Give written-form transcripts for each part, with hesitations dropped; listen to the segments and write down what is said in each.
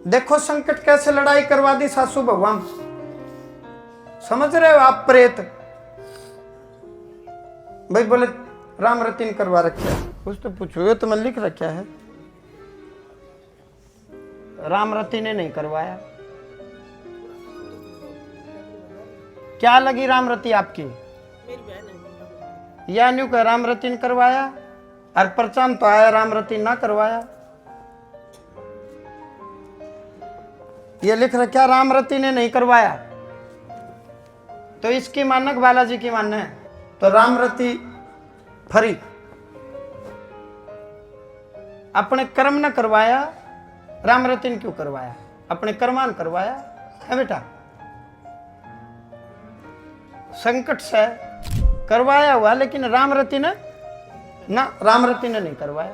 देखो संकट कैसे लड़ाई करवा दी सासू भगवान। समझ रहे हो आप प्रेत। भाई बोले राम रतीन करवा रखा है। कुछ तो पूछो, ये तो मैं लिख रखा है। राम रती ने नहीं करवाया। क्या लगी राम रती आपकी? मेरी बहन है। या न्यू का राम रती ने करवाया और परचाम तो आया राम रती ना करवाया। ये लिख रखा राम रती ने नहीं करवाया, तो इसकी मानक बालाजी की मान है। तो राम रती फरी अपने कर्म न करवाया, राम रती ने क्यों करवाया? अपने कर्मान करवाया है बेटा। संकट से करवाया हुआ, लेकिन राम रती ने ना, राम रती ने नहीं करवाया।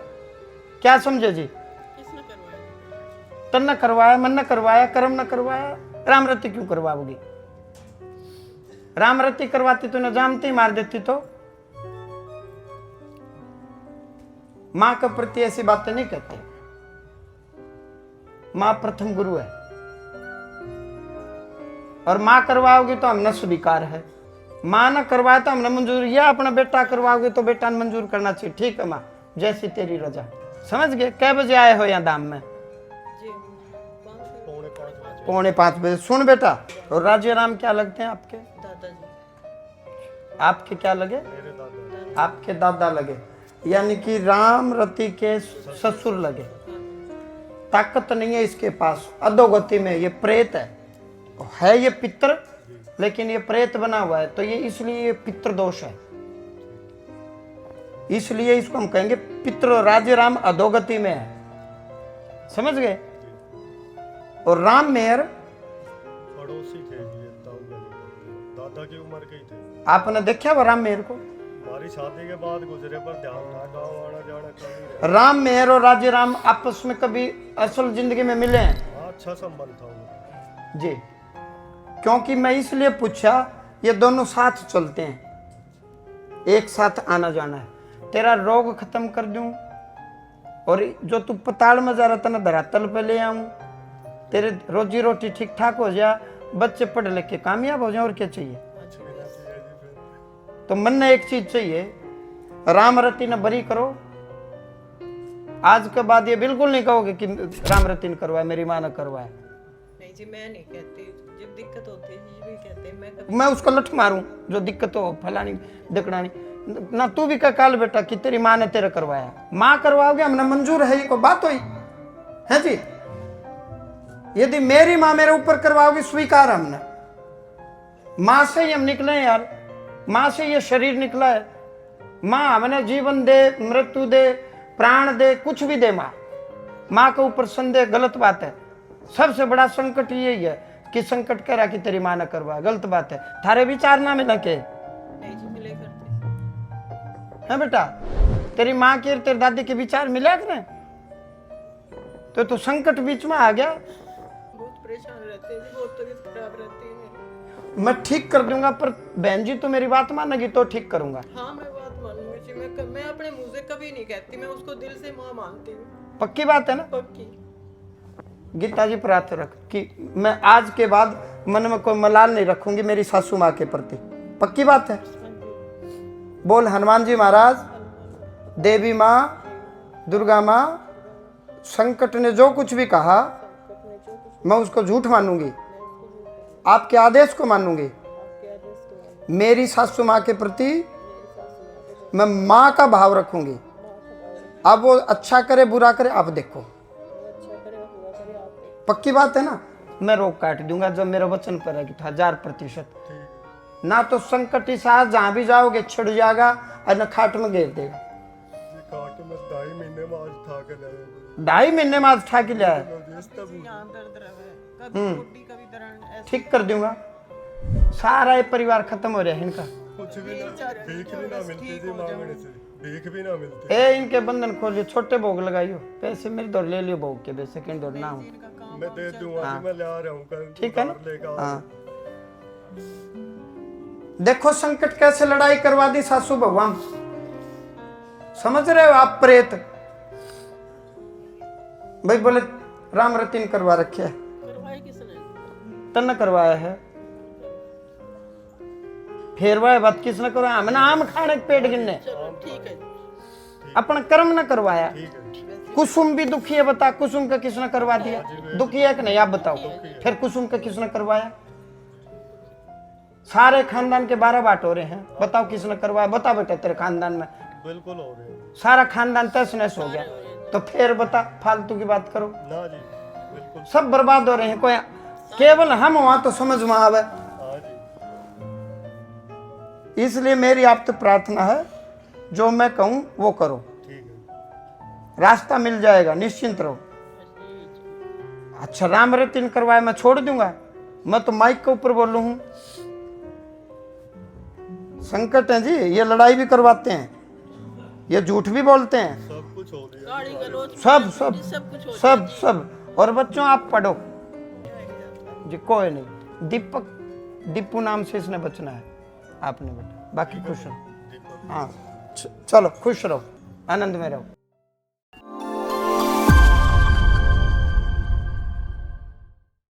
क्या समझे जी? किसने करवाया? तन न करवाया, मन न करवाया, कर्म न करवाया, राम रती क्यों करवाओगी? राम रती करवाती तो न जानती मार देती। तो मां के प्रति ऐसी बातें नहीं कहते। मां प्रथम गुरु है, और मां करवाओगी तो हमने स्वीकार है। मां न करवाए तो हमने मंजूर, या अपना बेटा करवाओगे तो बेटा ने मंजूर करना चाहिए। ठीक है मां, जैसी तेरी रजा। समझ गए? कै बजे आए हो यहाँ दाम में? जी 5 पौने 5 बजे। सुन बेटा, और राज्य राम क्या लगते हैं आपके? दादाजी। आपके क्या लगे? आपके दादा लगे, यानी कि राम रति के ससुर लगे। ताकत नहीं है इसके पास, अधोगति में। ये प्रेत है ये पितर, लेकिन ये प्रेत बना हुआ है, तो ये इसलिए ये पितृ दोष है। इसलिए इसको हम कहेंगे पितृ। राज्य राम अधोगति में है। समझ गए? और राम मेहर पड़ोसी थे ये दादा की उम्र के ही थे। आपने देखा वो राम मेहर को? हमारी शादी के बाद गुजरे, पर ध्यान था, गाँव आना जाना कभी रहा। राम मेहर और राज्य राम आपस में कभी असल जिंदगी में मिले हैं? हाँ, अच्छा संबंध था उनका। जी, क्योंकि मैं इसलिए पूछा, ये दोनों साथ चलते हैं, एक साथ आना जाना है। तेरा रोग खत्म कर दूं, और जो तू पताल में जा रहा था ना, धरातल पे ले आऊं। तेरे रोजी रोटी ठीक ठाक हो जा, बच्चे पढ़ लिख के कामयाब हो जाए, और क्या चाहिए? तो मन ने एक चीज चाहिए, राम रति ने बरी करो। आज के बाद ये बिल्कुल नहीं कहोगे कि राम रति ने करवाया, मेरी माँ ने करवाया। नहीं जी, मैं नहीं कहती। जब दिक्कत होती है ये भी कहते हैं। मैं कभी मैं उसको लठ मारूं जो दिक्कत हो, फलानी दिकड़ानी ना। तू भी कह काल बेटा कि तेरी माँ ने तेरा करवाया। माँ करवाओगे, हमने मंजूर है, ये को बात हुई है जी। यदि मेरी माँ मेरे ऊपर करवाओगी, स्वीकार हमने। माँ से ही हम निकले हैं यार, माँ से ये शरीर निकला है। माँ हमने जीवन दे, मृत्यु दे, प्राण दे, कुछ भी दे। माँ के ऊपर संदेह गलत बात है। सबसे बड़ा संकट यही है कि संकट कह रहा कि तेरी माँ न करवा, गलत बात है। थारे विचार ना मिला के नहीं जी, मिले करते। है बेटा? तेरी माँ के तेरी दादी के विचार मिला करे, तो संकट बीच में आ गया। बहुत परेशान रहते हैं जी, बहुत तबीयत खराब रहती है मेरी। मैं ठीक कर दूंगा, पर बहन जी तो मेरी बात मानेगी तो ठीक करूंगा। हाँ, मैं बात मानूंगी जी। मैं अपने मुंह से कभी नहीं कहती, मैं उसको दिल से माँ मानती हूँ। पक्की बात है ना? पक्की। गीता जी प्रार्थ रख कि मैं आज के बाद मन में कोई मलाल नहीं रखूंगी मेरी सासू माँ के प्रति। पक्की बात है? बोल हनुमान जी महाराज, देवी माँ, दुर्गा माँ। संकट ने जो कुछ भी कहा, मैं उसको झूठ मानूंगी, आपके आदेश को मानूंगी। मेरी सासू माँ के प्रति मैं माँ का भाव रखूंगी। अब वो अच्छा करे बुरा करे, आप देखो। पक्की बात है ना? मैं रोक काट दूंगा जब मेरा वचन पर है कि 1000%। ना तो संकट ही साथ जहां भी जाओगे छिड़ जाएगा, और न खाट में घेर देगा। काट में 2.5 महीने में आज था के लाए। 2.5 महीने में आज ठा के लिया है। यहाँ दर्द रहे, कभी गोड्डी, कभी दर्द, ऐसे। ठीक कर दूंगा। सारा ये परिवार खत्म हो रहा है इनका। कुछ भी ना, भीख भी ना मिलती थी मांगने से, भीख भी ना मिलती। ए इनके बंधन खोलियो, छोटे भोग लगाइयो, पैसे मेरे दौड़ ले लियो भोग के, बे सेकंड दौड़ ना हो। इनका काम मैं दे दूंगा जी, मैं ले आ रहा हूँ कल। ठीक है ना? लेगा। हाँ। देखो संकट कैसे लड़ाई करवा दी सासू भगवान। समझ रहे हो आप प्रेत? भाई बोले राम रतीन करवा रखे है, करवाए किसने? तन करवाया है। फिर वह बात किसने करवाया? हमने आम खाने के पेट गिनने, चलो ठीक है। अपना कर्म न करवाया। ठीक है। कुसुम भी दुखी है, बता कुसुम का किसने करवा दिया? दुखी है कि नहीं आप बताओ। फिर कुसुम का किसने करवाया? सारे खानदान के 12 बात हो रहे हैं, बताओ किसने करवाया? बता बेटा, तेरे खानदान में बिल्कुल हो रहे हैं। सारा खानदान तहस नहस हो गया, तो फिर बता फालतू की बात करो। ना जी, बिल्कुल। सब बर्बाद हो रहे हैं, कोई केवल हम वहां तो समझ में आवे। हाँ जी। इसलिए मेरी आपसे प्रार्थना है, जो मैं कहूं वो करो, ठीक है। रास्ता मिल जाएगा, निश्चिंत रहो। अच्छा, राम रतीन करवाए मैं छोड़ दूंगा? मैं तो माइक के ऊपर बोलू हूं। संकट है जी, ये लड़ाई भी करवाते हैं, ये झूठ भी बोलते हैं, सब कुछ हो गया। गाड़ी गलौज सब सब सब कुछ हो सब सब। और बच्चों आप पढ़ो जी, कोई नहीं। दीपक, दीपू नाम से इसने बचना है आपने बेटा, बाकी खुश रहो। हाँ चलो, खुश रहो, आनंद में रहो।